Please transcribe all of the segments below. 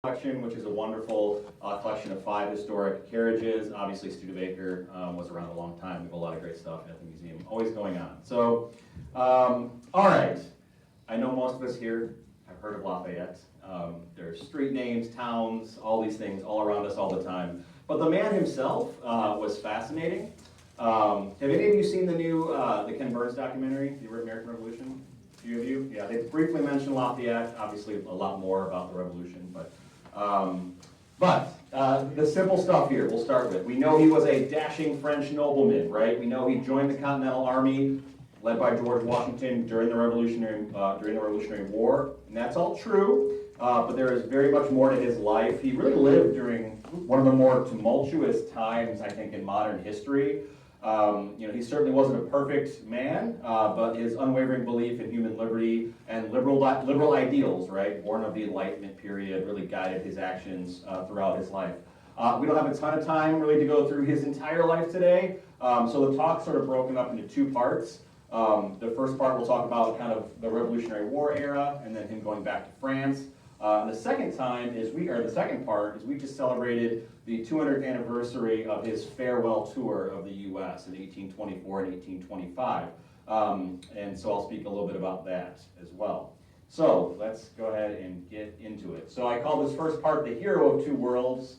collection, which is a wonderful collection of 5 historic carriages. Obviously, Studebaker was around a long time. We have a lot of great stuff at the museum, always going on. So, all right. I know most of us here have heard of Lafayette. There's street names, towns, all these things all around us all the time. But the man himself was fascinating. Have any of you seen the new the Ken Burns documentary, The American Revolution? A few of you? Yeah, they briefly mentioned Lafayette. Obviously, a lot more about the Revolution, but the simple stuff here we'll start with. We know he was a dashing French nobleman, right? We know he joined the Continental Army, led by George Washington during the Revolutionary War, and that's all true. But there is very much more to his life. He really lived during one of the more tumultuous times, I think, in modern history. He certainly wasn't a perfect man, but his unwavering belief in human liberty and liberal ideals, right, born of the Enlightenment period, really guided his actions throughout his life. We don't have a ton of time really to go through his entire life today, so the talk's sort of broken up into 2 parts. The first part we'll talk about kind of the Revolutionary War era and then him going back to France. The second part is we just celebrated the 200th anniversary of his farewell tour of the U.S. in 1824 and 1825. And so I'll speak a little bit about that as well. So let's go ahead and get into it. So I call this first part the hero of 2 worlds.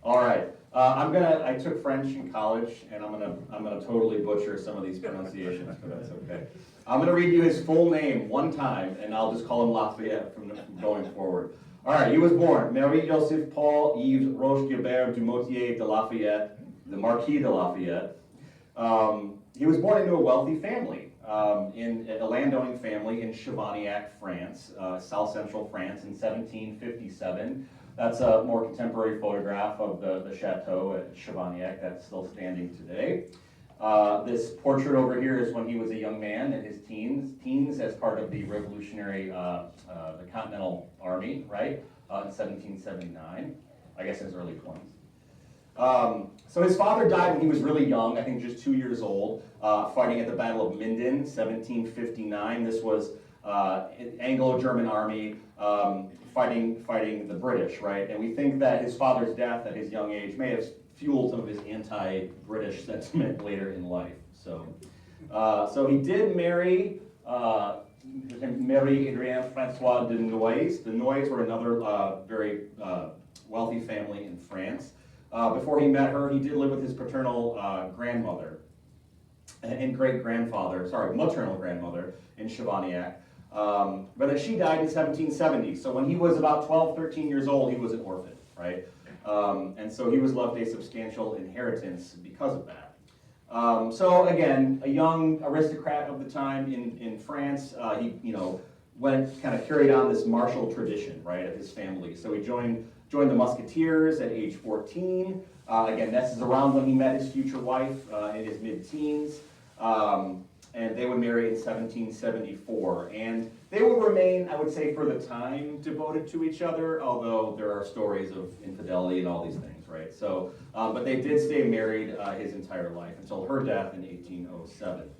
All right. I took French in college, and I'm gonna totally butcher some of these pronunciations, but that's okay. I'm gonna read you his full name one time, and I'll just call him Lafayette from going forward. All right, he was born Marie-Joseph Paul Yves Roche Gilbert du Motier de Lafayette, the Marquis de Lafayette. He was born into a wealthy family, in a landowning family in Chevignac, France, south central France, in 1757. That's a more contemporary photograph of the chateau at Chevignac that's still standing today. This portrait over here is when he was a young man in his teens as part of the Revolutionary, the Continental Army, right, in 1779, I guess in his early 20s. So his father died when he was really young, I think just 2 years old, fighting at the Battle of Minden, 1759. This was Anglo-German army fighting the British, right? And we think that his father's death at his young age may have fueled some of his anti-British sentiment later in life. So he did marry Marie-Adrienne François de Noailles. The Noailles were another very wealthy family in France. Before he met her, he did live with his paternal grandmother and maternal grandmother in Chevignac. But then she died in 1770. So when he was about 12, 13 years old, he was an orphan, right? And so he was left a substantial inheritance because of that. So again, a young aristocrat of the time in France, he carried on this martial tradition, right, of his family. So he joined the Musketeers at age 14. Again, this is around when he met his future wife in his mid-teens. And they would marry in 1774. And they would remain, I would say, for the time, devoted to each other, although there are stories of infidelity and all these things, right? So, but they did stay married his entire life until her death in 1807.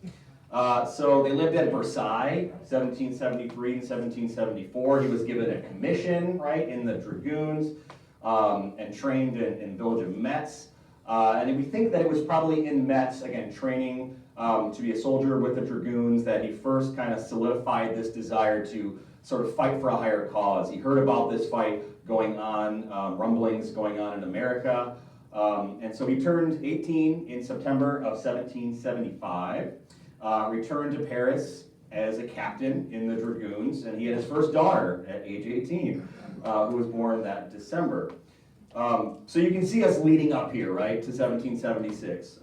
So they lived at Versailles, 1773 and 1774. He was given a commission, right, in the Dragoons, and trained in the village of Metz. And we think that it was probably in Metz, again, training to be a soldier with the Dragoons, that he first kind of solidified this desire to sort of fight for a higher cause. He heard about this fight going on, rumblings going on in America, and so he turned 18 in September of 1775, returned to Paris as a captain in the Dragoons, and he had his first daughter at age 18, who was born that December. So you can see us leading up here, right, to 1776.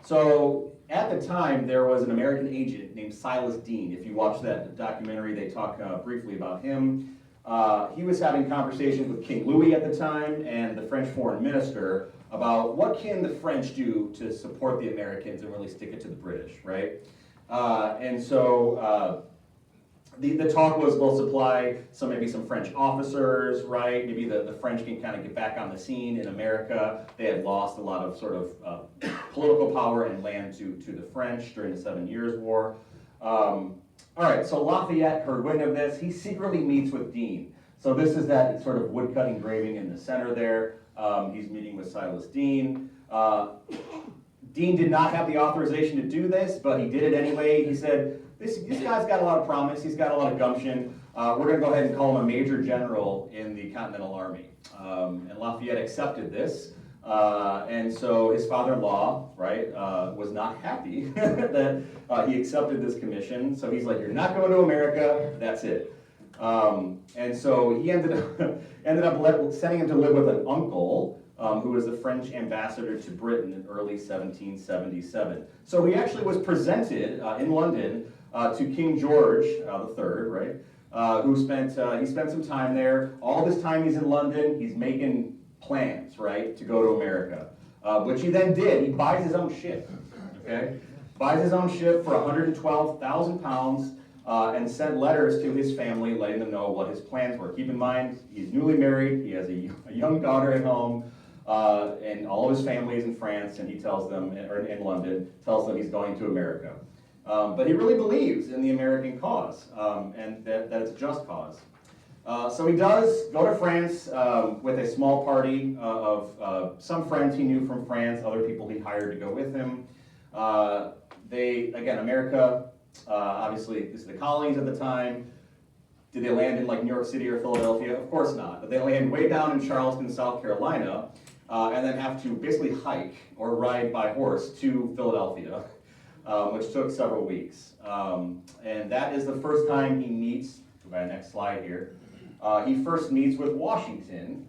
So at the time, there was an American agent named Silas Deane. If you watch that documentary, they talk briefly about him. He was having conversations with King Louis at the time and the French foreign minister about what can the French do to support the Americans and really stick it to the British, right? And so the talk was, we'll supply maybe some French officers, right? Maybe the French can kind of get back on the scene in America. They had lost a lot of sort of political power and land to the French during the 7 Years' War. All right, so Lafayette heard wind of this. He secretly meets with Dean. So this is that sort of woodcut engraving in the center there. He's meeting with Silas Dean. Dean did not have the authorization to do this, but he did it anyway. He said, this guy's got a lot of promise. He's got a lot of gumption. We're going to go ahead and call him a major general in the Continental Army. And Lafayette accepted this. And so his father-in-law, right, was not happy that he accepted this commission. So he's like, you're not going to America, that's it. And so he ended up sending him to live with an uncle who was the French ambassador to Britain in early 1777. So he actually was presented in London to King George III, right, who spent some time there. All this time he's in London, he's making plans, right, to go to America, which he then did. He buys his own ship, okay? Buys his own ship for 112,000 pounds and sent letters to his family letting them know what his plans were. Keep in mind, he's newly married, he has a young daughter at home, and all of his family is in France, and he tells them, or in London, tells them he's going to America. But he really believes in the American cause, and that it's a just cause. So he does go to France with a small party of some friends he knew from France, other people he hired to go with him. America, obviously, this is the colonies at the time. Did they land in like New York City or Philadelphia? Of course not. But they land way down in Charleston, South Carolina, and then have to basically hike or ride by horse to Philadelphia, which took several weeks. And that is the first time he meets, go by the next slide here, he first meets with Washington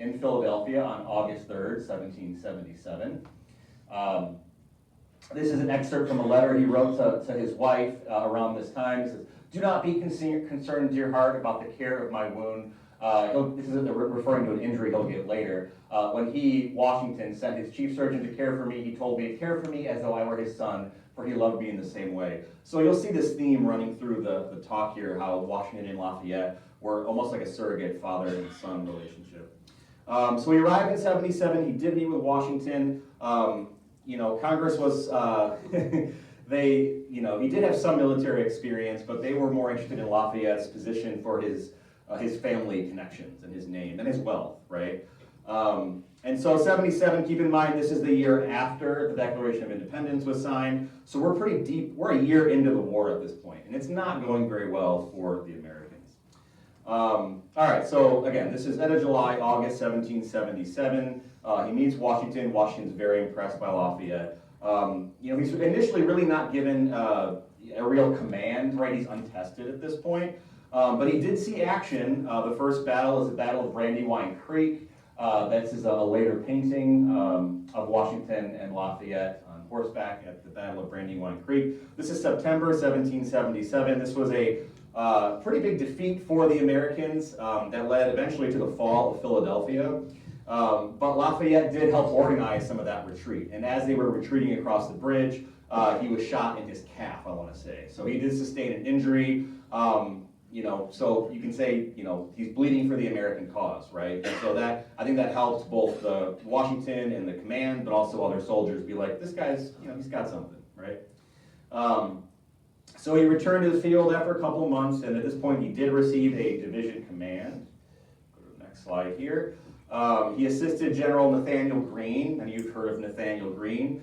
in Philadelphia on August 3rd, 1777. This is an excerpt from a letter he wrote to his wife around this time. He says, "Do not be concerned, dear heart, about the care of my wound." This is referring to an injury he'll get later. When Washington, sent his chief surgeon to care for me, he told me to care for me as though I were his son, for he loved me in the same way. So you'll see this theme running through the talk here, how Washington and Lafayette were almost like a surrogate father and son relationship. So he arrived in 77. He did meet with Washington. Congress was, he did have some military experience, but they were more interested in Lafayette's position for his family connections and his name and his wealth, right? And so 77, keep in mind, this is the year after the Declaration of Independence was signed. So we're pretty deep, we're a year into the war at this point, and it's not going very well for the Americans. All right, so again, this is end of July, August 1777. He meets Washington. Washington's very impressed by Lafayette. He's initially really not given a real command, right? He's untested at this point. But he did see action. The first battle is the Battle of Brandywine Creek. This is a later painting of Washington and Lafayette on horseback at the Battle of Brandywine Creek. This is September 1777. This was a pretty big defeat for the Americans that led eventually to the fall of Philadelphia. But Lafayette did help organize some of that retreat. And as they were retreating across the bridge, he was shot in his calf, I want to say. So he did sustain an injury. So you can say, he's bleeding for the American cause, right? And so I think that helps both the Washington and the command, but also other soldiers be like, this guy's, he's got something, right? So he returned to the field after a couple of months, and at this point he did receive a division command. Go to the next slide here. He assisted General Nathaniel Greene, and you've heard of Nathaniel Greene,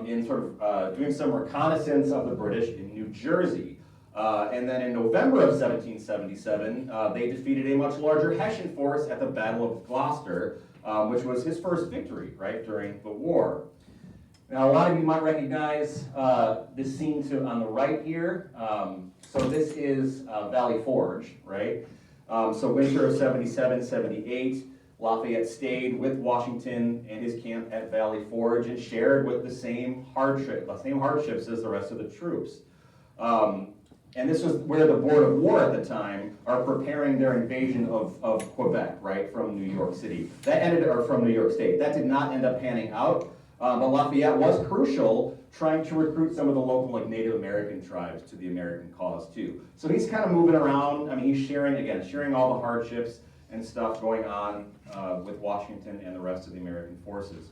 in sort of doing some reconnaissance of the British in New Jersey. And then in November of 1777, they defeated a much larger Hessian force at the Battle of Gloucester, which was his first victory, right, during the war. Now, a lot of you might recognize this scene on the right here. So this is Valley Forge, right? So winter of 77, 78, Lafayette stayed with Washington and his camp at Valley Forge and shared with the same hardships as the rest of the troops. And this was where the Board of War at the time are preparing their invasion of Quebec, right, from New York City. From New York State. That did not end up panning out, but Lafayette was crucial trying to recruit some of the local Native American tribes to the American cause too. So he's kind of moving around. I mean, he's sharing all the hardships and stuff going on with Washington and the rest of the American forces.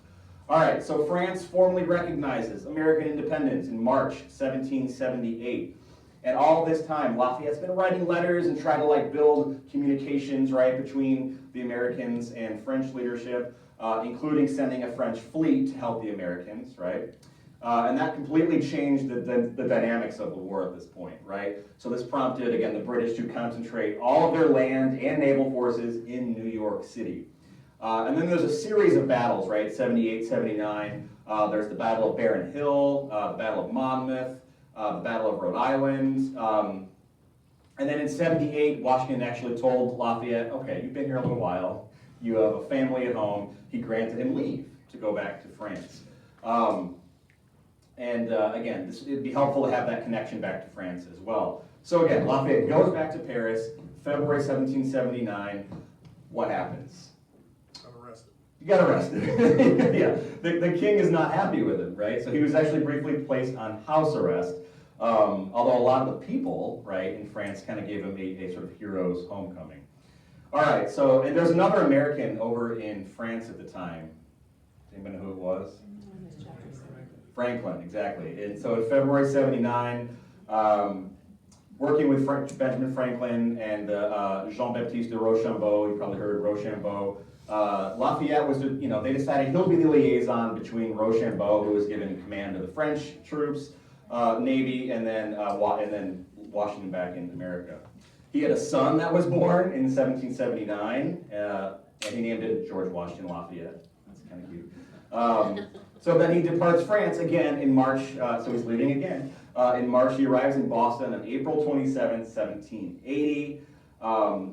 All right, so France formally recognizes American independence in March 1778. And all this time, Lafayette's been writing letters and trying to like build communications, right, between the Americans and French leadership, including sending a French fleet to help the Americans, right? And that completely changed the dynamics of the war at this point, right? So this prompted, again, the British to concentrate all of their land and naval forces in New York City. And then there's a series of battles, right? 78, 79. There's the Battle of Barren Hill, the Battle of Monmouth, the Battle of Rhode Island. And then in 78, Washington actually told Lafayette, okay, you've been here a little while. You have a family at home. He granted him leave to go back to France. Again, it'd be helpful to have that connection back to France as well. So again, Lafayette goes back to Paris, February 1779. What happens? You got arrested. Yeah, the king is not happy with him, right? So he was actually briefly placed on house arrest, although a lot of the people, right, in France kind of gave him a sort of hero's homecoming. All right, so, and there's another American over in France at the time. Does anybody know who it was? Franklin, exactly. And so in February 79, working with Benjamin Franklin and Jean-Baptiste de Rochambeau, you probably heard Rochambeau, Lafayette was, they decided he'll be the liaison between Rochambeau, who was given command of the French troops, Navy, and then Washington back in America. He had a son that was born in 1779, and he named it George Washington Lafayette. That's kind of cute. So then he departs France again in March, so he's leaving again. In March, he arrives in Boston on April 27, 1780.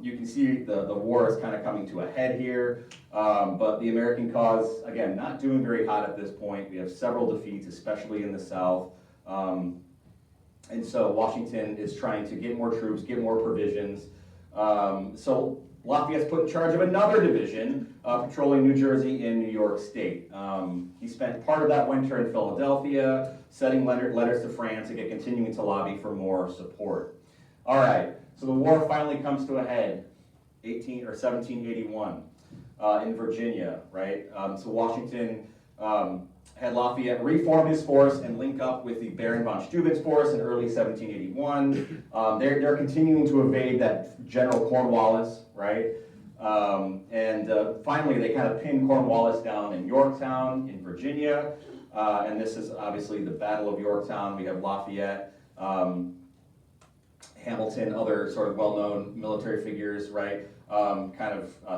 You can see the war is kind of coming to a head here, but the American cause, again, not doing very hot at this point. We have several defeats, especially in the South. And so Washington is trying to get more troops, get more provisions. So Lafayette's put in charge of another division, patrolling New Jersey and New York State. He spent part of that winter in Philadelphia, sending letters to France, again, continuing to lobby for more support. All right, so the war finally comes to a head, 1781, in Virginia, right? So Washington had Lafayette reform his force and link up with the Baron von Steuben's force in early 1781. They're continuing to evade that General Cornwallis, right? Finally, they kind of pinned Cornwallis down in Yorktown in Virginia. And this is obviously the Battle of Yorktown. We have Lafayette, Hamilton, other sort of well-known military figures, right?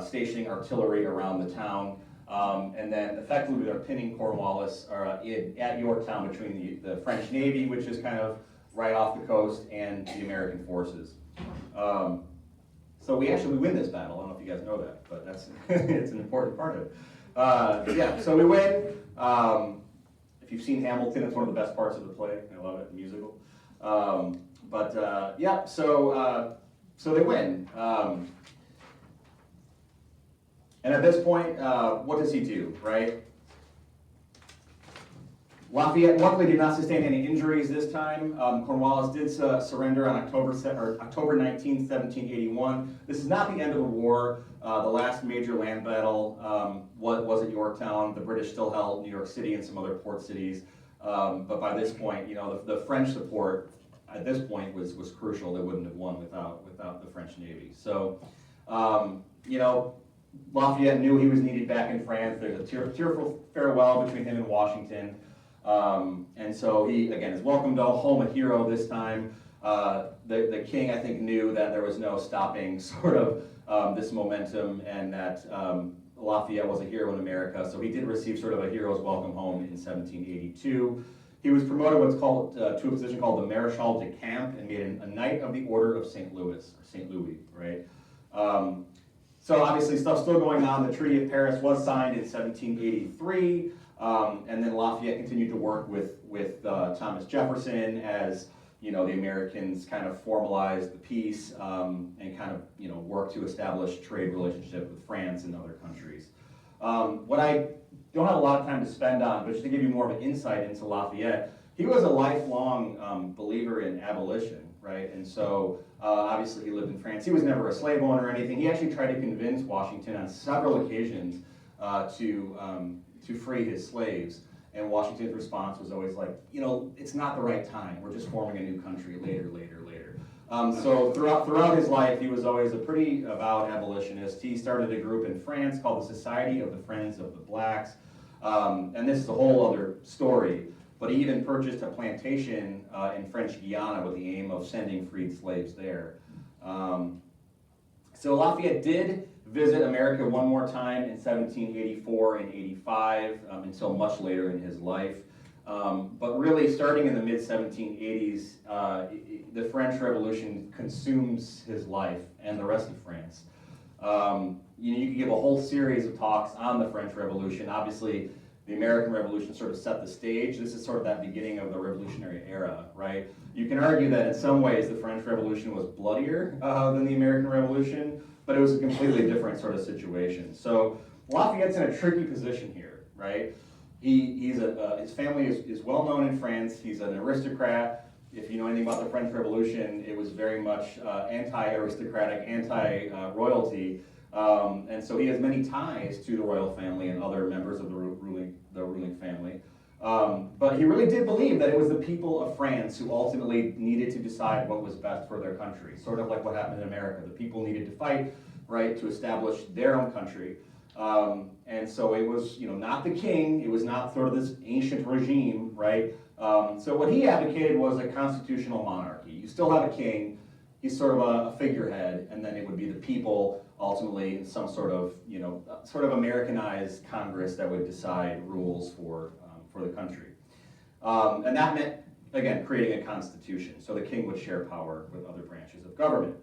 Stationing artillery around the town. And then effectively they're pinning Cornwallis at Yorktown between the French Navy, which is kind of right off the coast, and the American forces. So we win this battle. I don't know if you guys know that, but that's it's an important part of it. Yeah, so we win. If you've seen Hamilton, it's one of the best parts of the play. I love it, the musical. So they win. And at this point, what does he do, right? Lafayette luckily did not sustain any injuries this time. Cornwallis did surrender on October 19, 1781. This is not the end of the war. The last major land battle was at Yorktown. The British still held New York City and some other port cities. But by this point, the French support at this point was crucial. They wouldn't have won without the French Navy. So, Lafayette knew he was needed back in France. There's a tearful farewell between him and Washington. And so he, again, is welcomed home a hero this time. The king, I think, knew that there was no stopping sort of this momentum, and that Lafayette was a hero in America. So he did receive sort of a hero's welcome home in 1782. He was promoted to a position called the Maréchal de Camp, and made a Knight of the Order of St. Louis, right? So obviously stuff's still going on. The Treaty of Paris was signed in 1783, and then Lafayette continued to work with Thomas Jefferson as the Americans kind of formalized the peace and kind of worked to establish trade relationship with France and other countries. What I don't have a lot of time to spend on, but just to give you more of an insight into Lafayette, he was a lifelong believer in abolition, right? And so obviously he lived in France. He was never a slave owner or anything. He actually tried to convince Washington on several occasions to free his slaves. And Washington's response was always like, it's not the right time. We're just forming a new country later. So throughout his life, he was always a pretty avowed abolitionist. He started a group in France called the Society of the Friends of the Blacks. And this is a whole other story. But he even purchased a plantation in French Guiana with the aim of sending freed slaves there. So Lafayette did visit America one more time in 1784 and 85 until much later in his life. But really, starting in the mid-1780s, the French Revolution consumes his life and the rest of France. You could give a whole series of talks on the French Revolution. Obviously, the American Revolution sort of set the stage. This is sort of that beginning of the Revolutionary era, right? You can argue that in some ways the French Revolution was bloodier than the American Revolution, but it was a completely different sort of situation. So Lafayette's in a tricky position here, right? His family is well known in France. He's an aristocrat. If you know anything about the French Revolution, it was very much anti-aristocratic, anti-royalty. And so he has many ties to the royal family and other members of the ruling family. But he really did believe that it was the people of France who ultimately needed to decide what was best for their country, sort of like what happened in America. The people needed to fight, right, to establish their own country. And so it was, not the king. It was not sort of this ancient regime, right? So what he advocated was a constitutional monarchy. You still have a king. He's sort of a figurehead, and then it would be the people ultimately in some sort of, sort of Americanized Congress that would decide rules for the country. And that meant, again, creating a constitution. So the king would share power with other branches of government.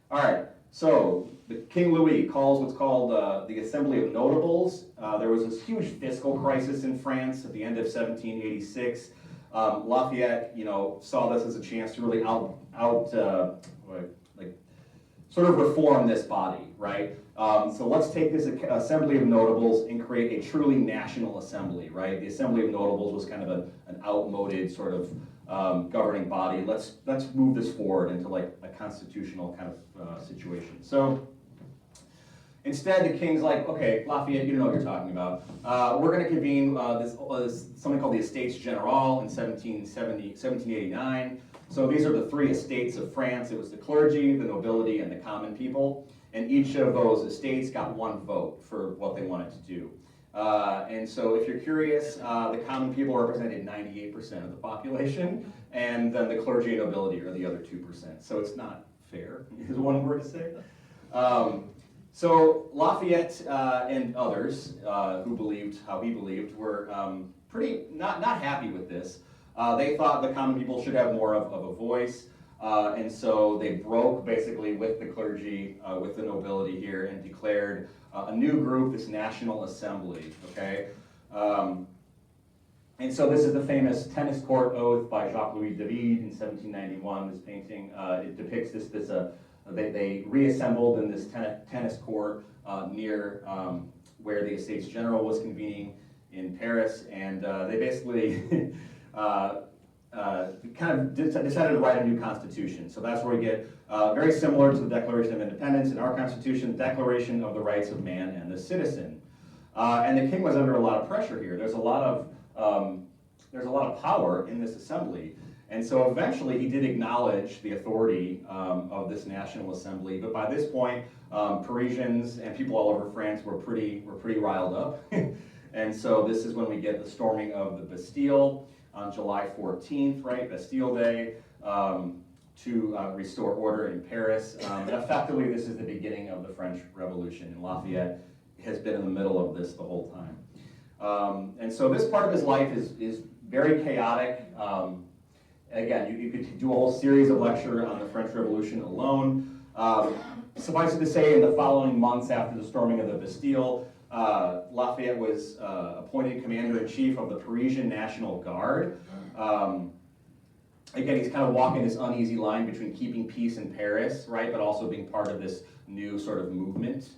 All right, so the King Louis calls what's called the Assembly of Notables. There was this huge fiscal crisis in France at the end of 1786. Lafayette, saw this as a chance to really sort of reform this body, right? So let's take this Assembly of Notables and create a truly national assembly, right? The Assembly of Notables was kind of an outmoded sort of governing body. Let's move this forward into like a constitutional kind of situation. So instead, the king's like, okay, Lafayette, you don't know what you're talking about. We're going to convene something called the Estates General in 1789. So these are the three estates of France. It was the clergy, the nobility, and the common people. And each of those estates got one vote for what they wanted to do. And so if you're curious, the common people represented 98% of the population, and then the clergy and nobility are the other 2%. So it's not fair, is one word to say. So Lafayette and others who believed how he believed were pretty not happy with this. They thought the common people should have more of a voice, and so they broke basically with the clergy, with the nobility here, and declared a new group, this National Assembly, okay? And so this is the famous tennis court oath by Jacques-Louis David in 1791, this painting. It depicts they reassembled in this tennis court near where the Estates General was convening in Paris, and they basically kind of decided to write a new constitution. So that's where we get very similar to the Declaration of Independence in our Constitution, Declaration of the Rights of Man and the Citizen. And the king was under a lot of pressure here. There's a lot of power in this assembly. And so eventually he did acknowledge the authority of this National Assembly, but by this point, Parisians and people all over France were pretty riled up. And so this is when we get the storming of the Bastille on July 14th, right, Bastille Day, to restore order in Paris. And effectively, this is the beginning of the French Revolution, and Lafayette has been in the middle of this the whole time. And so this part of his life is very chaotic. Again, you could do a whole series of lecture on the French Revolution alone. Suffice it to say, in the following months after the storming of the Bastille, Lafayette was appointed commander-in-chief of the Parisian National Guard. Again, he's kind of walking this uneasy line between keeping peace in Paris, right, but also being part of this new sort of movement.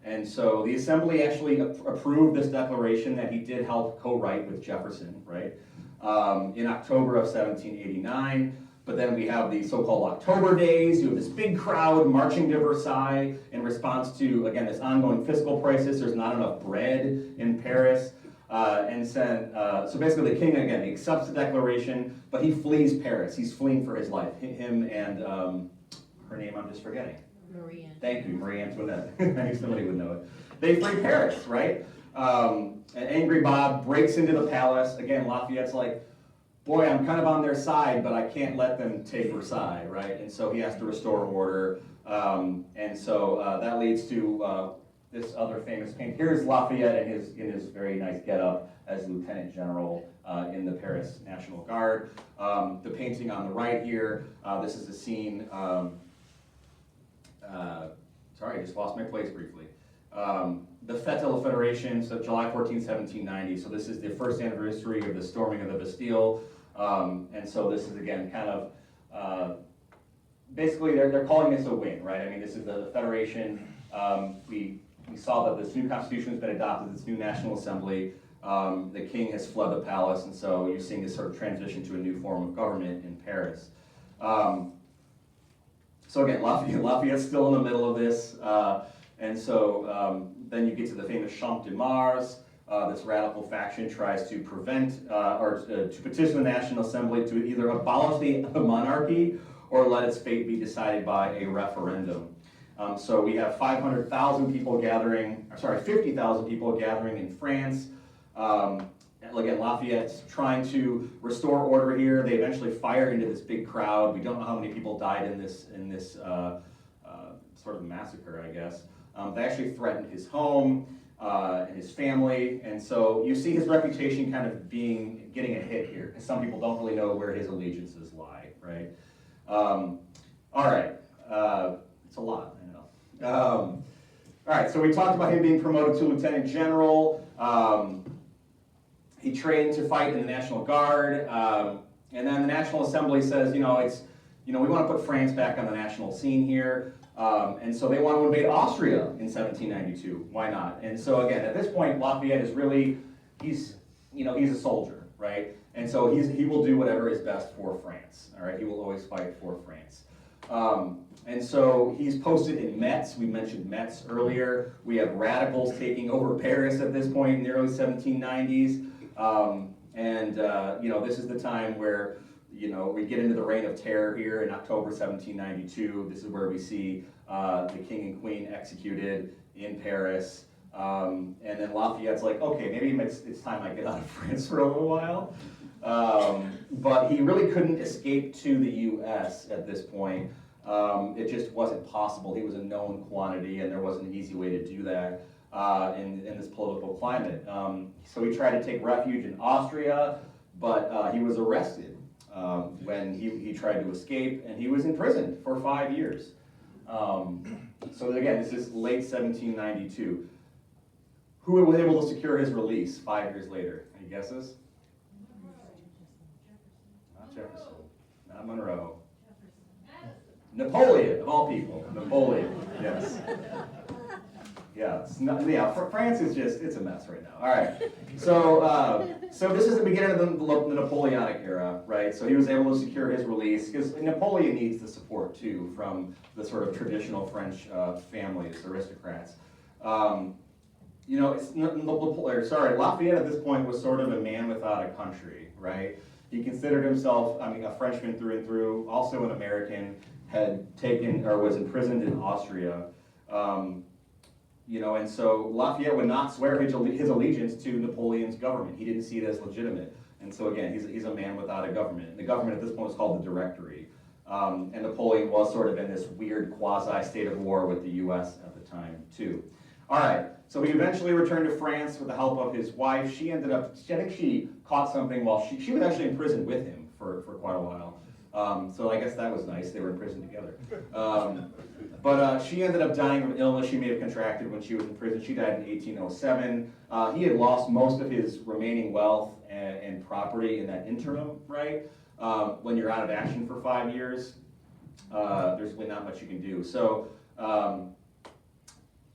And so the Assembly actually approved this declaration that he did help co-write with Jefferson, right, in October of 1789. But then we have the so-called October Days. You have this big crowd marching to Versailles in response to, again, this ongoing fiscal crisis. There's not enough bread in Paris. So basically the king, again, accepts the declaration, but he flees Paris. He's fleeing for his life. Him and her name I'm just forgetting. Marie Antoinette. Thank you, Marie Antoinette. I knew somebody would know it. They flee Paris, right? An angry Bob breaks into the palace. Again, Lafayette's like, boy, I'm kind of on their side, but I can't let them take Versailles, right? And so he has to restore order. And so that leads to this other famous painting. Here's Lafayette in his very nice getup as Lieutenant General in the Paris National Guard. The painting on the right here, this is a scene, sorry, I just lost my place briefly. The Fête de la Fédération, so July 14, 1790. So this is the first anniversary of the storming of the Bastille. And so this is, again, kind of, basically they're calling this a win, right? I mean, this is the Federation. We saw that this new constitution has been adopted, this new National Assembly. The king has fled the palace, and so you're seeing this sort of transition to a new form of government in Paris. So again, Lafayette's still in the middle of this. And so then you get to the famous Champ de Mars. This radical faction tries to prevent or to petition the National Assembly to either abolish the monarchy or let its fate be decided by a referendum. So we have 500,000 people gathering, or sorry, 50,000 people gathering in France. Again, Lafayette's trying to restore order here. They eventually fire into this big crowd. We don't know how many people died in this sort of massacre, I guess. They actually threatened his home and his family, and so you see his reputation kind of getting a hit here, because some people don't really know where his allegiances lie, right? All right, it's a lot, I know. All right, so we talked about him being promoted to Lieutenant General. He trained to fight in the National Guard, and then the National Assembly says, we want to put France back on the national scene here. And so they want to invade Austria in 1792. Why not? And so again, at this point, Lafayette is really, he's a soldier, right? And so he will do whatever is best for France. All right, he will always fight for France. And so he's posted in Metz. We mentioned Metz earlier. We have radicals taking over Paris at this point in the early 1790s. This is the time where we get into the Reign of Terror here in October 1792. This is where we see the king and queen executed in Paris. And then Lafayette's like, okay, maybe it's time I get out of France for a little while. But he really couldn't escape to the U.S. at this point. It just wasn't possible. He was a known quantity, and there wasn't an easy way to do that in this political climate. So he tried to take refuge in Austria, but he was arrested when he tried to escape, and he was imprisoned for 5 years. So again, this is late 1792. Who was able to secure his release 5 years later? Any guesses? Not Jefferson, not Monroe. Napoleon, of all people. Napoleon, yes. Yeah, France is it's a mess right now. All right, so this is the beginning of the Napoleonic era, right? So he was able to secure his release, because Napoleon needs the support too from the sort of traditional French families, aristocrats. Lafayette at this point was sort of a man without a country, right? He considered himself, a Frenchman through and through, also an American, had taken or was imprisoned in Austria. And so Lafayette would not swear his allegiance to Napoleon's government. He didn't see it as legitimate. And so again, he's a man without a government. And the government at this point was called the Directory. And Napoleon was sort of in this weird quasi-state of war with the US at the time too. All right, so he eventually returned to France with the help of his wife. She ended up, I think she caught something while she was actually in prison with him for quite a while. So I guess that was nice, they were in prison together. But she ended up dying of an illness she may have contracted when she was in prison. She died in 1807. He had lost most of his remaining wealth and property in that interim, right? When you're out of action for 5 years, there's really not much you can do. So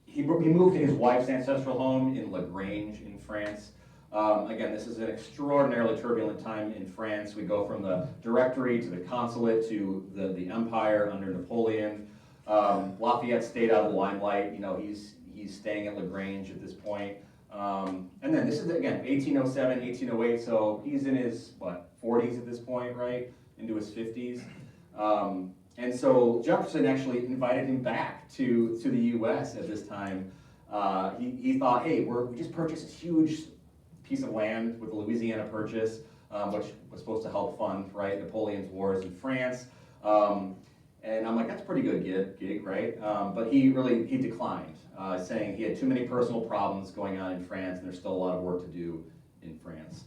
he moved to his wife's ancestral home in La Grange in France. Again, this is an extraordinarily turbulent time in France. We go from the Directory to the Consulate to the Empire under Napoleon. Lafayette stayed out of the limelight. He's staying at La Grange at this point. And then this is, again, 1807, 1808, so he's in his, 40s 40s at this point, right, into his 50s. And so Jefferson actually invited him back to the U.S. at this time. He thought, hey, we just purchased this huge piece of land with the Louisiana Purchase, which was supposed to help fund, right, Napoleon's wars in France. And I'm like, that's a pretty good gig, right? But he declined, saying he had too many personal problems going on in France, and there's still a lot of work to do in France.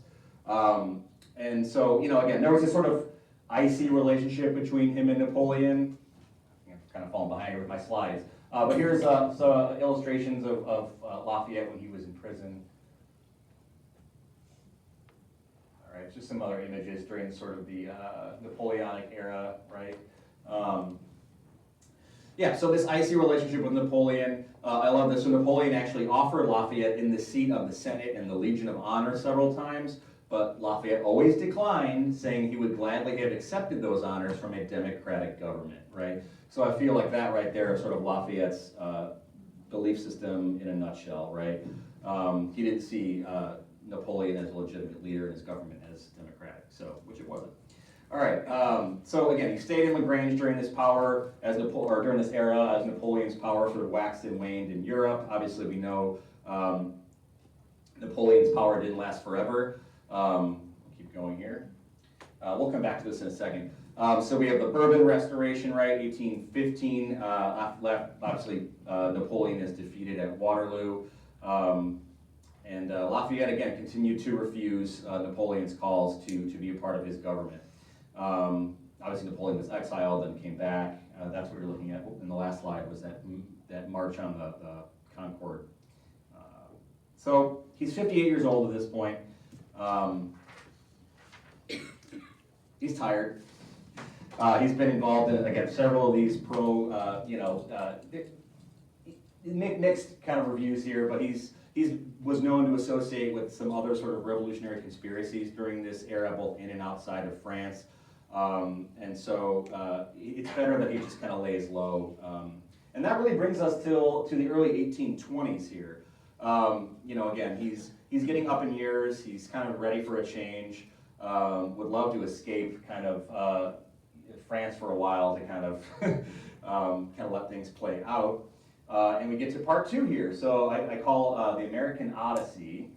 And so, again, there was this sort of icy relationship between him and Napoleon. I'm kind of falling behind here with my slides. But here's some illustrations of Lafayette when he was in prison. All right, just some other images during sort of the Napoleonic era, right? Yeah, so this icy relationship with Napoleon, I love this. So Napoleon actually offered Lafayette in the seat of the Senate and the Legion of Honor several times, but Lafayette always declined, saying he would gladly have accepted those honors from a democratic government, right? So I feel like that right there is sort of Lafayette's belief system in a nutshell, right? He didn't see Napoleon as a legitimate leader and his government as democratic, so which it wasn't. All right. So again, he stayed in LaGrange during this power during this era as Napoleon's power sort of waxed and waned in Europe. Obviously, we know Napoleon's power didn't last forever. We'll keep going here. We'll come back to this in a second. So we have the Bourbon Restoration, right? 1815. Obviously, Napoleon is defeated at Waterloo. And Lafayette, again, continued to refuse Napoleon's calls to be a part of his government. Obviously, Napoleon was exiled and came back. That's what you're looking at in the last slide, was that march on the Concord. So he's 58 years old at this point. He's tired. He's been involved in, again, several of these mixed kind of reviews here, but he was known to associate with some other sort of revolutionary conspiracies during this era, both in and outside of France. And so it's better that he just kind of lays low. And that really brings us to the early 1820s here. Again, he's getting up in years. He's kind of ready for a change. Would love to escape kind of France for a while to kind of let things play out. And we get to part two here. So I call the American Odyssey.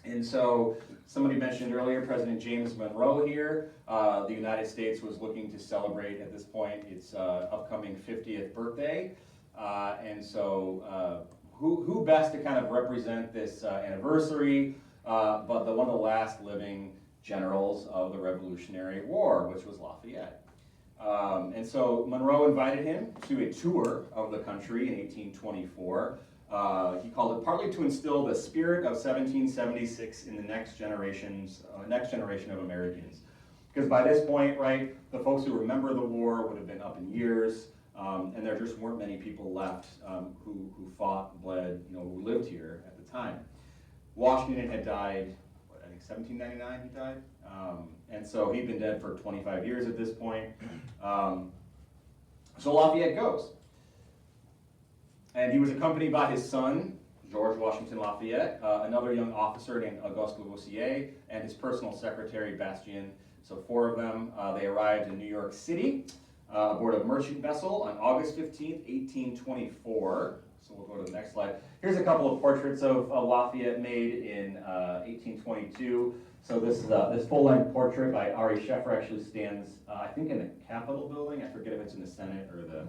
And so somebody mentioned earlier President James Monroe here. The United States was looking to celebrate at this point its upcoming 50th birthday. And so who best to kind of represent this anniversary but one of the last living generals of the Revolutionary War, which was Lafayette. And so Monroe invited him to a tour of the country in 1824. He called it partly to instill the spirit of 1776 in the next generation of Americans. Because by this point, right, the folks who remember the war would have been up in years, and there just weren't many people left who fought, bled, who lived here at the time. Washington had died, I think 1799 he died. And so he'd been dead for 25 years at this point. So Lafayette goes. And he was accompanied by his son, George Washington Lafayette, another young officer named Auguste Lavoisier, and his personal secretary, Bastien. So four of them, they arrived in New York City aboard a merchant vessel on August 15th, 1824. So we'll go to the next slide. Here's a couple of portraits of Lafayette made in 1822. So this full-length portrait by Ari Scheffer actually stands, I think, in the Capitol building. I forget if it's in the Senate or the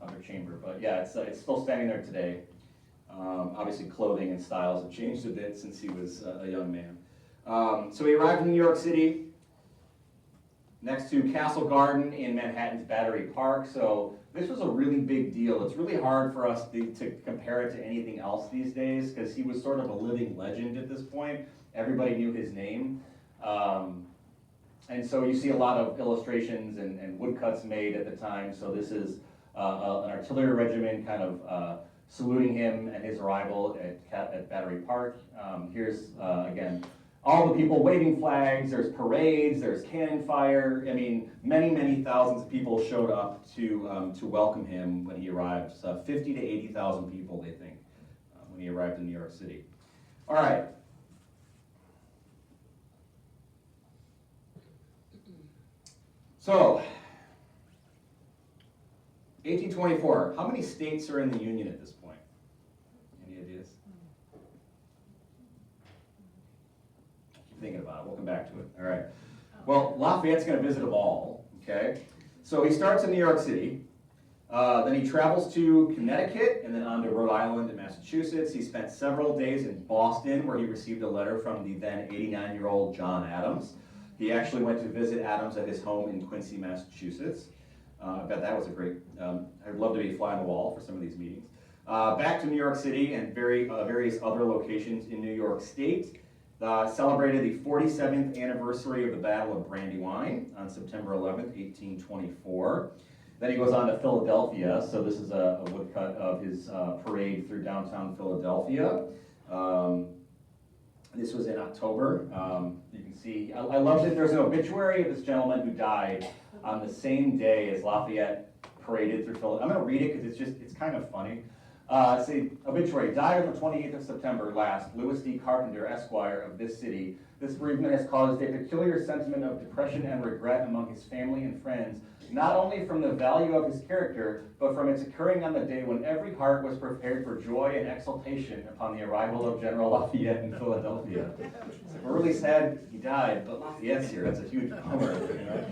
other chamber, but yeah, it's still standing there today. Obviously, clothing and styles have changed a bit since he was a young man. So he arrived in New York City, next to Castle Garden in Manhattan's Battery Park. So this was a really big deal. It's really hard for us to compare it to anything else these days because he was sort of a living legend at this point. Everybody knew his name. And so you see a lot of illustrations and woodcuts made at the time. So this is an artillery regiment kind of saluting him at his arrival at Battery Park. Here's, again, all the people waving flags, there's parades, there's cannon fire. I mean, many, many thousands of people showed up to welcome him when he arrived. So 50 to 80,000 people, they think, when he arrived in New York City. All right. So, 1824, how many states are in the Union at this point? Any ideas? Keep thinking about it, we'll come back to it. All right. Well, Lafayette's going to visit them all, okay? So he starts in New York City, then he travels to Connecticut, and then on to Rhode Island and Massachusetts. He spent several days in Boston, where he received a letter from the then 89-year-old John Adams. He actually went to visit Adams at his home in Quincy, Massachusetts. I bet that was a great, I'd love to be a fly on the wall for some of these meetings. Back to New York City and various other locations in New York State. Celebrated the 47th anniversary of the Battle of Brandywine on September 11th, 1824. Then he goes on to Philadelphia, so this is a woodcut of his parade through downtown Philadelphia. This was in October. You can see, I love that there's an obituary of this gentleman who died on the same day as Lafayette paraded through Philadelphia. I'm going to read it because it's kind of funny. Say, obituary, died on the 28th of September last, Louis D. Carpenter, Esquire, of this city. This bereavement has caused a peculiar sentiment of depression and regret among his family and friends, not only from the value of his character, but from its occurring on the day when every heart was prepared for joy and exultation upon the arrival of General Lafayette in Philadelphia. We're really sad he died, but Lafayette's here. That's a huge bummer, you know?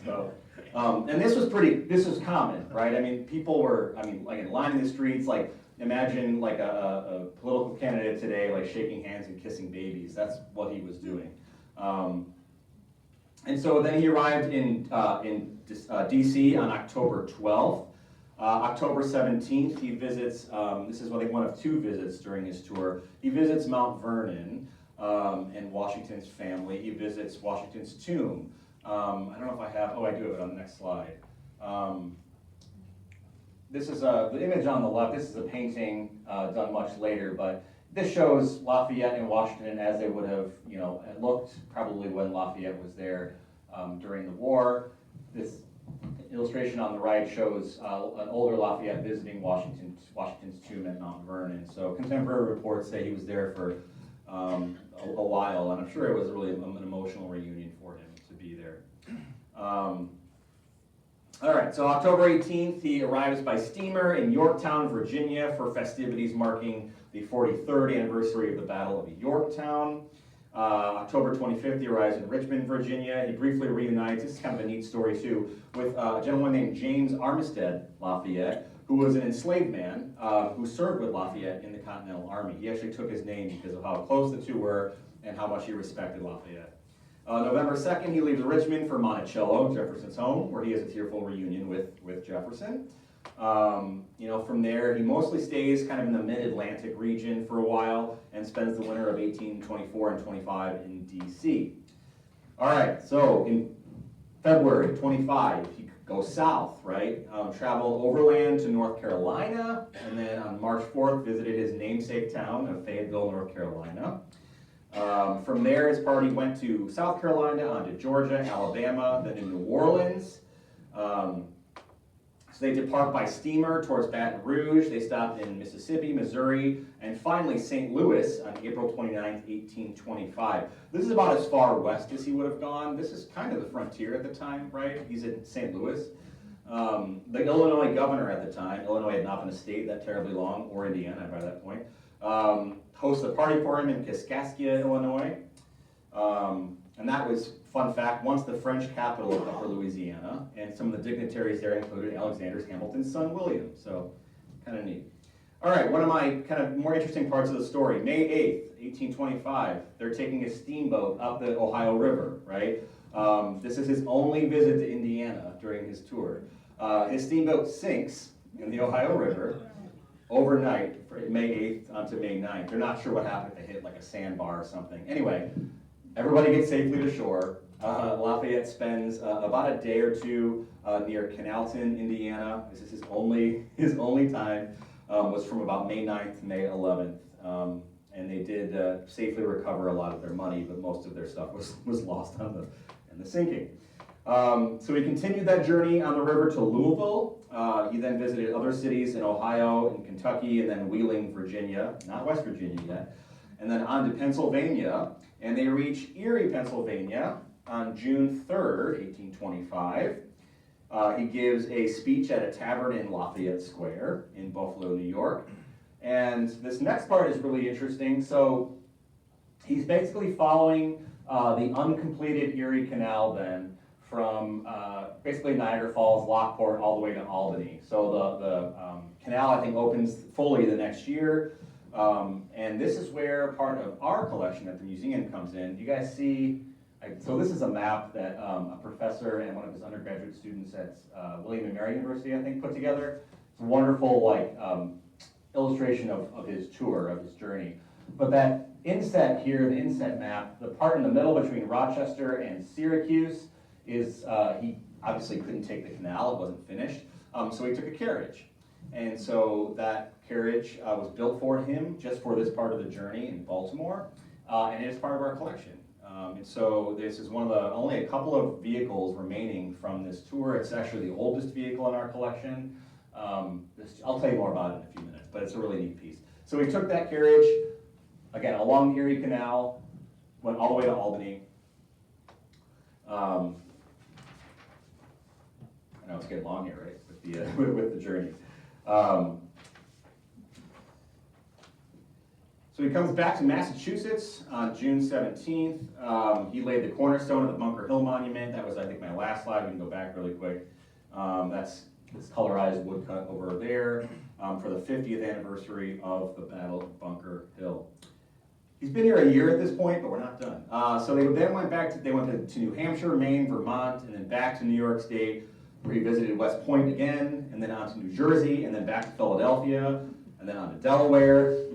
So, and this was common, right? I mean, people were, like in lining the streets, like imagine like a political candidate today, like shaking hands and kissing babies. That's what he was doing. And so then he arrived in D.C. on October 12th. October 17th, he visits, this is one of two visits during his tour. He visits Mount Vernon and Washington's family. He visits Washington's tomb. I don't know if I have, I do have it on the next slide. This is the image on the left. This is a painting done much later, but this shows Lafayette and Washington as they would have, looked probably when Lafayette was there during the war. This illustration on the right shows an older Lafayette visiting Washington's tomb at Mount Vernon. So contemporary reports say he was there for a while, and I'm sure it was really an emotional reunion for him to be there. All right, so October 18th, he arrives by steamer in Yorktown, Virginia for festivities marking the 43rd anniversary of the Battle of Yorktown. October 25th, he arrives in Richmond, Virginia. He briefly reunites, this is kind of a neat story too, with a gentleman named James Armistead Lafayette, who was an enslaved man who served with Lafayette in the Continental Army. He actually took his name because of how close the two were and how much he respected Lafayette. November 2nd, he leaves Richmond for Monticello, Jefferson's home, where he has a tearful reunion with Jefferson. From there, he mostly stays kind of in the mid-Atlantic region for a while and spends the winter of 1824 and 25 in D.C. All right, so in February 25, he goes south, right? Traveled overland to North Carolina, and then on March 4th, visited his namesake town of Fayetteville, North Carolina. From there, his party went to South Carolina, on to Georgia, Alabama, then to New Orleans. So they depart by steamer towards Baton Rouge. They stopped in Mississippi, Missouri, and finally St. Louis on April 29th, 1825. This is about as far west as he would have gone. This is kind of the frontier at the time, right? He's in St. Louis. The Illinois governor at the time, Illinois had not been a state that terribly long, or Indiana by that point, hosts a party for him in Kaskaskia, Illinois. And that was, fun fact, once the French capital of Upper Louisiana, and some of the dignitaries there included Alexander Hamilton's son, William. So, kind of neat. All right, one of my kind of more interesting parts of the story, May 8th, 1825, they're taking a steamboat up the Ohio River, right? This is his only visit to Indiana during his tour. His steamboat sinks in the Ohio River overnight, May 8th onto May 9th. They're not sure what happened. They hit like a sandbar or something. Anyway, everybody gets safely to shore. Lafayette spends about a day or two near Canalton, Indiana. This is his only time. Was from about May 9th to May 11th. And they did safely recover a lot of their money, but most of their stuff was lost in the sinking. So he continued that journey on the river to Louisville. He then visited other cities in Ohio and Kentucky, and then Wheeling, Virginia, not West Virginia yet, and then on to Pennsylvania. And they reach Erie, Pennsylvania on June 3rd, 1825. He gives a speech at a tavern in Lafayette Square in Buffalo, New York. And this next part is really interesting. So he's basically following the uncompleted Erie Canal then from basically Niagara Falls, Lockport, all the way to Albany. So the canal, I think, opens fully the next year. And this is where part of our collection at the museum comes in. You guys see, so this is a map that a professor and one of his undergraduate students at William and Mary University, I think, put together. It's a wonderful illustration of his tour, of his journey. But that inset here, the inset map, the part in the middle between Rochester and Syracuse is, he obviously couldn't take the canal, it wasn't finished, so he took a carriage. And so that carriage was built for him just for this part of the journey in Baltimore, and it is part of our collection. And so this is one of the, only a couple of vehicles remaining from this tour. It's actually the oldest vehicle in our collection. I'll tell you more about it in a few minutes, but it's a really neat piece. So we took that carriage, again, along the Erie Canal, went all the way to Albany. I know it's getting long here, right, with the, with the journey. So he comes back to Massachusetts on June 17th. He laid the cornerstone of the Bunker Hill Monument. That was, I think, my last slide. We can go back really quick. That's this colorized woodcut over there for the 50th anniversary of the Battle of Bunker Hill. He's been here a year at this point, but we're not done. So they then went back to, to New Hampshire, Maine, Vermont, and then back to New York State, where he visited West Point again, and then on to New Jersey, and then back to Philadelphia, and then on to Delaware.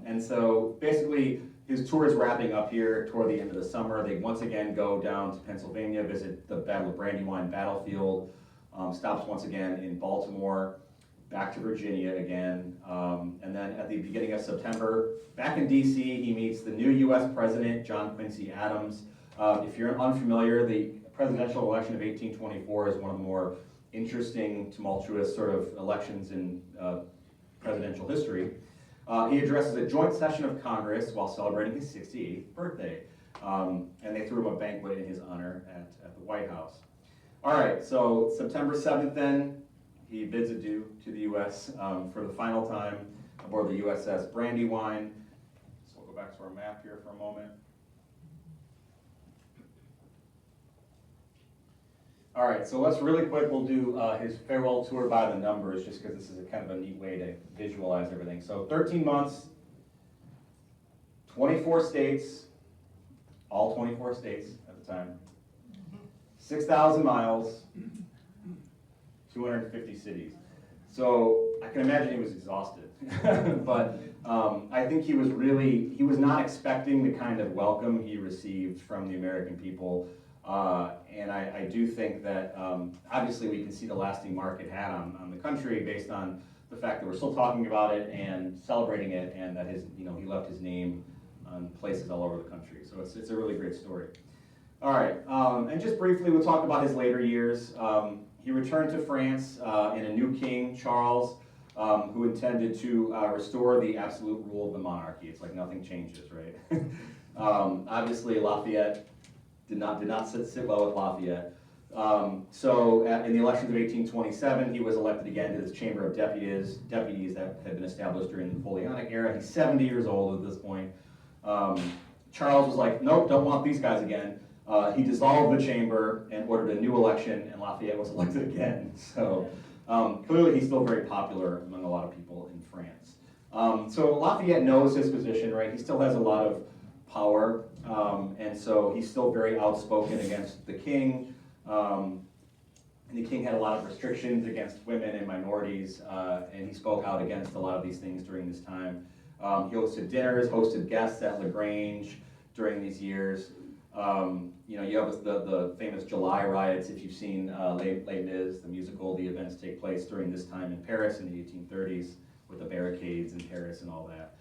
And so basically, his tour is wrapping up here toward the end of the summer. They once again go down to Pennsylvania, visit the Battle of Brandywine battlefield, stops once again in Baltimore, back to Virginia again, and then at the beginning of September, back in DC, he meets the new US President, John Quincy Adams. If you're unfamiliar, the presidential election of 1824 is one of the more interesting, tumultuous sort of elections in presidential history. He addresses a joint session of Congress while celebrating his 68th birthday, and they threw him a banquet in his honor at the White House. All right, so September 7th then, he bids adieu to the U.S. For the final time aboard the USS Brandywine. So we'll go back to our map here for a moment. All right, so let's really quick, we'll do his farewell tour by the numbers, just because this is a kind of a neat way to visualize everything. So 13 months, 24 states, all 24 states at the time, 6,000 miles, 250 cities. So I can imagine he was exhausted, but I think he was not expecting the kind of welcome he received from the American people. And I do think that obviously we can see the lasting mark it had on the country based on the fact that we're still talking about it and celebrating it, and that he left his name on places all over the country. So it's a really great story. All right, and just briefly we'll talk about his later years. He returned to France and a new king, Charles, who intended to restore the absolute rule of the monarchy. It's like nothing changes, right? Obviously Lafayette did not sit well with Lafayette. So in the elections of 1827, he was elected again to this Chamber of Deputies that had been established during the Napoleonic era. He's 70 years old at this point. Charles was like, nope, don't want these guys again. He dissolved the chamber and ordered a new election, and Lafayette was elected again. So clearly he's still very popular among a lot of people in France. So Lafayette knows his position, right? He still has a lot of power, and so he's still very outspoken against the king. And the king had a lot of restrictions against women and minorities, and he spoke out against a lot of these things during this time. He hosted dinners, hosted guests at LaGrange during these years. You have the famous July riots. If you've seen Les Mis, the musical, the events take place during this time in Paris in the 1830s with the barricades in Paris and all that.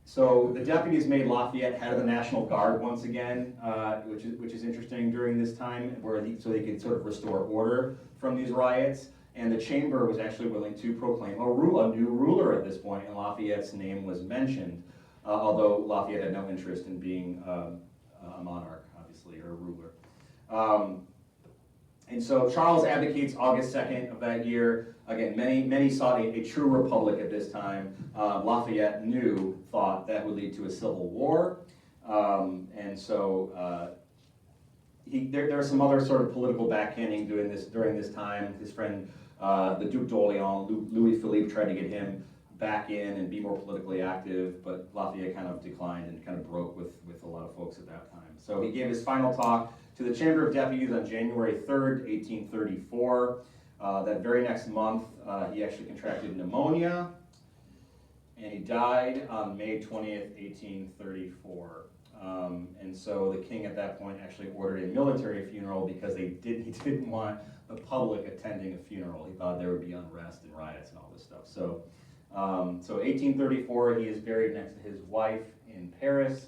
So the deputies made Lafayette head of the National Guard once again, which is interesting during this time, so they could sort of restore order from these riots. And the chamber was actually willing to proclaim a new ruler at this point, and Lafayette's name was mentioned, although Lafayette had no interest in being a monarch, obviously, or a ruler. And so Charles advocates August 2nd of that year. Again, many sought a true republic at this time. Lafayette thought that would lead to a civil war. And so there was some other sort of political backhanding during this time. His friend, the Duc d'Orléans, Louis Philippe, tried to get him back in and be more politically active, but Lafayette kind of declined and kind of broke with a lot of folks at that time. So he gave his final talk to the Chamber of Deputies on January 3rd, 1834. That very next month, he actually contracted pneumonia, and he died on May 20th, 1834. And so the king at that point actually ordered a military funeral because he didn't want the public attending a funeral. He thought there would be unrest and riots and all this stuff. So 1834, he is buried next to his wife in Paris.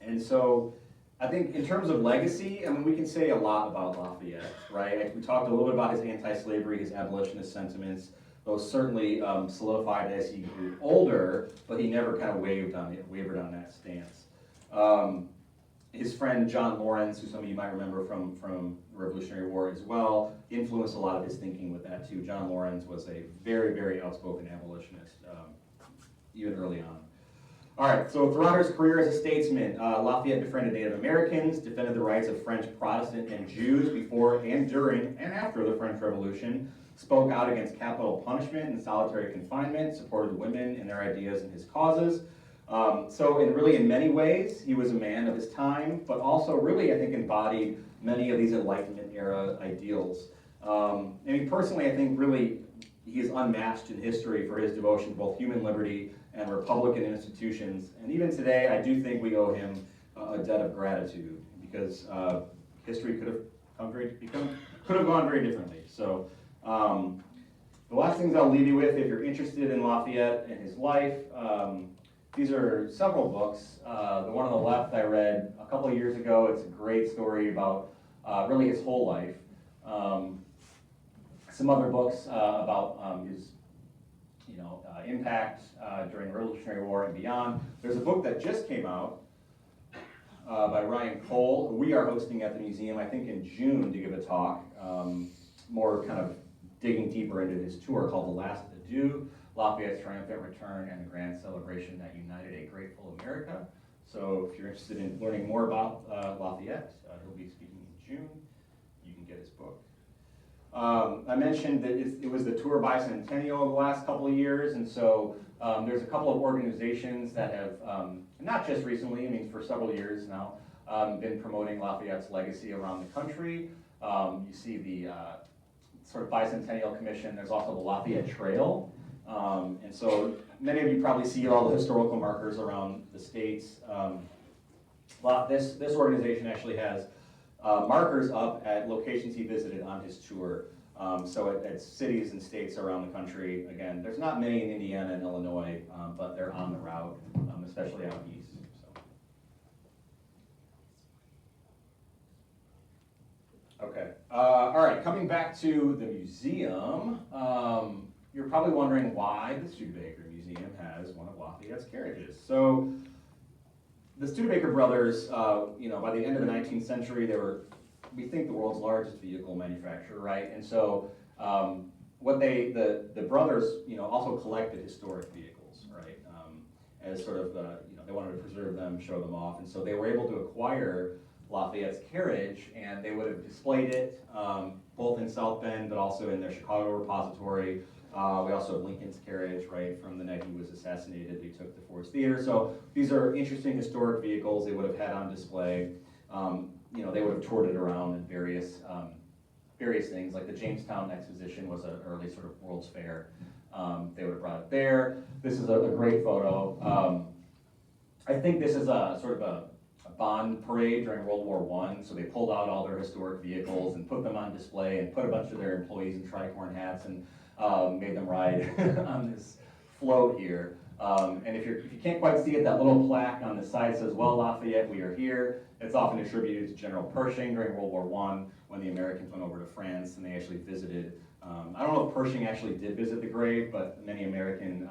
And so I think in terms of legacy, I mean, we can say a lot about Lafayette, right? We talked a little bit about his anti-slavery, his abolitionist sentiments. Those certainly solidified as he grew older, but he never kind of wavered on that stance. His friend John Lawrence, who some of you might remember from the Revolutionary War as well, influenced a lot of his thinking with that too. John Lawrence was a very, very outspoken abolitionist, even early on. All right, so throughout his career as a statesman, Lafayette befriended Native Americans, defended the rights of French Protestant and Jews before and during and after the French Revolution, spoke out against capital punishment and solitary confinement, supported women in their ideas and his causes. So in many ways, he was a man of his time, but also really, I think, embodied many of these Enlightenment era ideals. Personally, I think really he is unmatched in history for his devotion to both human liberty and Republican institutions. And even today, I do think we owe him a debt of gratitude because history could have gone very differently. So the last things I'll leave you with, if you're interested in Lafayette and his life, these are several books. The one on the left I read a couple of years ago. It's a great story about really his whole life. Some other books about his impact during the Revolutionary War and beyond. There's a book that just came out by Ryan Cole, who we are hosting at the museum, I think in June, to give a talk, more kind of digging deeper into his tour, called The Last Adieu, Lafayette's Triumphant Return and the Grand Celebration that United a Grateful America. So if you're interested in learning more about Lafayette, he'll be speaking in June. You can get his book. I mentioned that it was the tour bicentennial of the last couple of years, and so there's a couple of organizations that have, not just recently, I mean for several years now, been promoting Lafayette's legacy around the country. You see the sort of bicentennial commission. There's also the Lafayette Trail. And so many of you probably see all the historical markers around the states. This organization actually has markers up at locations he visited on his tour. So at cities and states around the country. Again, there's not many in Indiana and Illinois, but they're on the route, especially out east. So. Okay. All right, coming back to the museum. You're probably wondering why the Studebaker Museum has one of Lafayette's carriages. So the Studebaker brothers, by the end of the 19th century, they were, we think, the world's largest vehicle manufacturer, right? And so the brothers, also collected historic vehicles, right? As sort of, they wanted to preserve them, show them off. And so they were able to acquire Lafayette's carriage, and they would have displayed it both in South Bend, but also in their Chicago repository. We also have Lincoln's carriage, right, from the night he was assassinated. They took the Ford's Theater. So these are interesting historic vehicles they would have had on display. They would have toured it around in various things, like the Jamestown Exposition was an early sort of World's Fair. They would have brought it there. This is a great photo. I think this is a sort of a bond parade during World War I. So they pulled out all their historic vehicles and put them on display and put a bunch of their employees in tricorn hats and made them ride on this float here. And if you can't quite see it, that little plaque on the side says, "Well, Lafayette, we are here." It's often attributed to General Pershing during World War I when the Americans went over to France and they actually visited I don't know if Pershing actually did visit the grave, but many Americans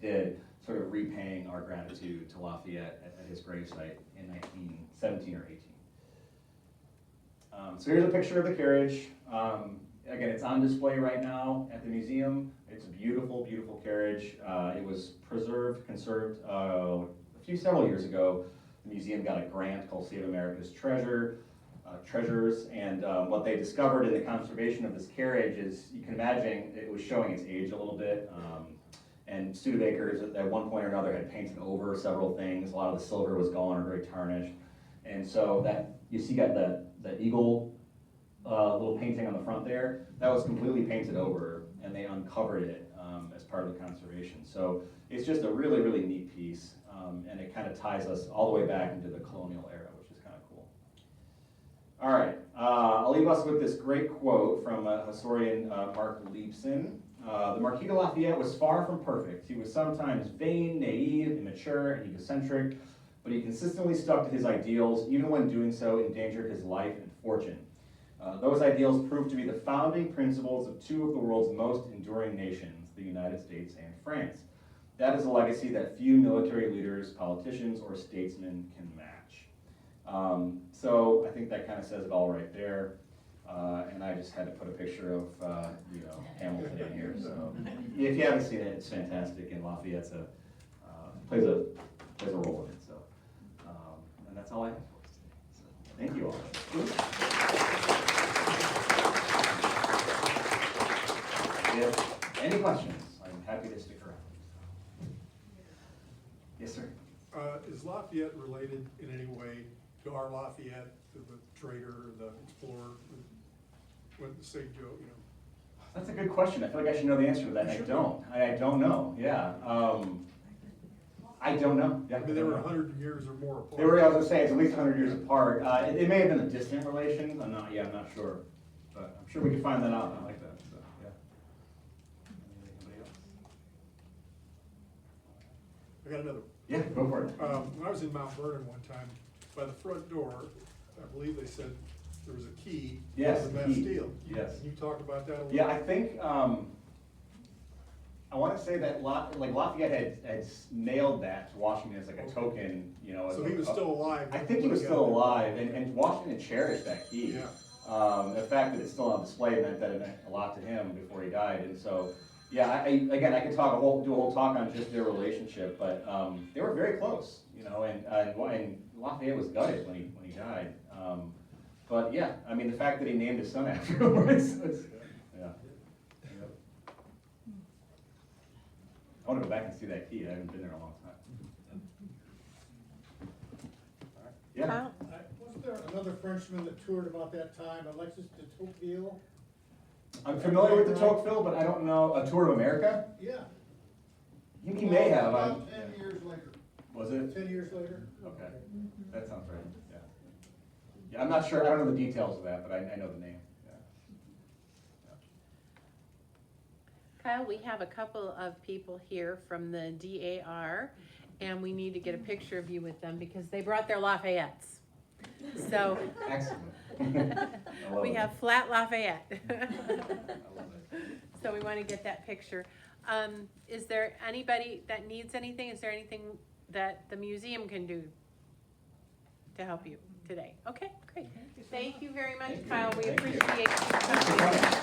did, sort of repaying our gratitude to Lafayette at his gravesite in 1917 or 18. So here's a picture of the carriage. Again, it's on display right now at the museum. It's a beautiful, beautiful carriage. It was conserved several years ago. The museum got a grant called Save America's Treasures, and what they discovered in the conservation of this carriage is, you can imagine, it was showing its age a little bit. And Studebakers at one point or another had painted over several things. A lot of the silver was gone or very tarnished. And so that, you see got the eagle little painting on the front there, that was completely painted over, and they uncovered it as part of the conservation. So it's just a really, really neat piece, and it kind of ties us all the way back into the colonial era, which is kind of cool. All right, I'll leave us with this great quote from historian Mark Leibson. The Marquis de Lafayette was far from perfect. He was sometimes vain, naive, immature, and egocentric, but he consistently stuck to his ideals, even when doing so endangered his life and fortune. Those ideals proved to be the founding principles of two of the world's most enduring nations, the United States and France. That is a legacy that few military leaders, politicians, or statesmen can match. So I think that kind of says it all right there. And I just had to put a picture of Hamilton in here. So if you haven't seen it, it's fantastic, and Lafayette plays a role in it. So, and that's all I have for us today. So, thank you all. If any questions, I'm happy to stick around. Yes, sir. Is Lafayette related in any way to our Lafayette, the trader, the explorer, went to St. Joe? That's a good question. I feel like I should know the answer to that. I don't. I don't know. Yeah. I don't know. Yeah, I mean, they were 100 years or more apart. They were. I was gonna say it's at least 100 years apart. It may have been a distant relation. I'm not sure, but I'm sure we could find that out. I like that. So, yeah. Anybody else? I got another. Yeah, go for it. When I was in Mount Vernon one time, by the front door, I believe they said there was a key. Yes, to the the key. Bastille. Yes. Can you talk about that a little? Yeah, I think I want to say that Lafayette had nailed that to Washington as like a token, So he was still alive. I think he was still alive, and Washington cherished that key. Yeah. The fact that it's still on display meant that it meant a lot to him before he died, and so yeah. I could do a whole talk on just their relationship, but they were very close, and Lafayette was gutted when he died. But yeah, I mean the fact that he named his son after him, yeah. I want to go back and see that key. I haven't been there a long time. All right. Yeah. Wasn't there another Frenchman that toured about that time, Alexis de Tocqueville? I'm familiar with the Tocqueville, but I don't know. A Tour of America? Yeah. He may have. About 10 years later. Was it? 10 years later? Okay. That sounds right. Yeah. Yeah, I'm not sure. I don't know the details of that, but I know the name. Kyle, we have a couple of people here from the DAR, and we need to get a picture of you with them because they brought their Lafayettes. So Excellent. we have flat Lafayette. I love it. So we want to get that picture. Is there anybody that needs anything? Is there anything that the museum can do to help you today? Okay, great. Thank you very much, Kyle. We appreciate you coming.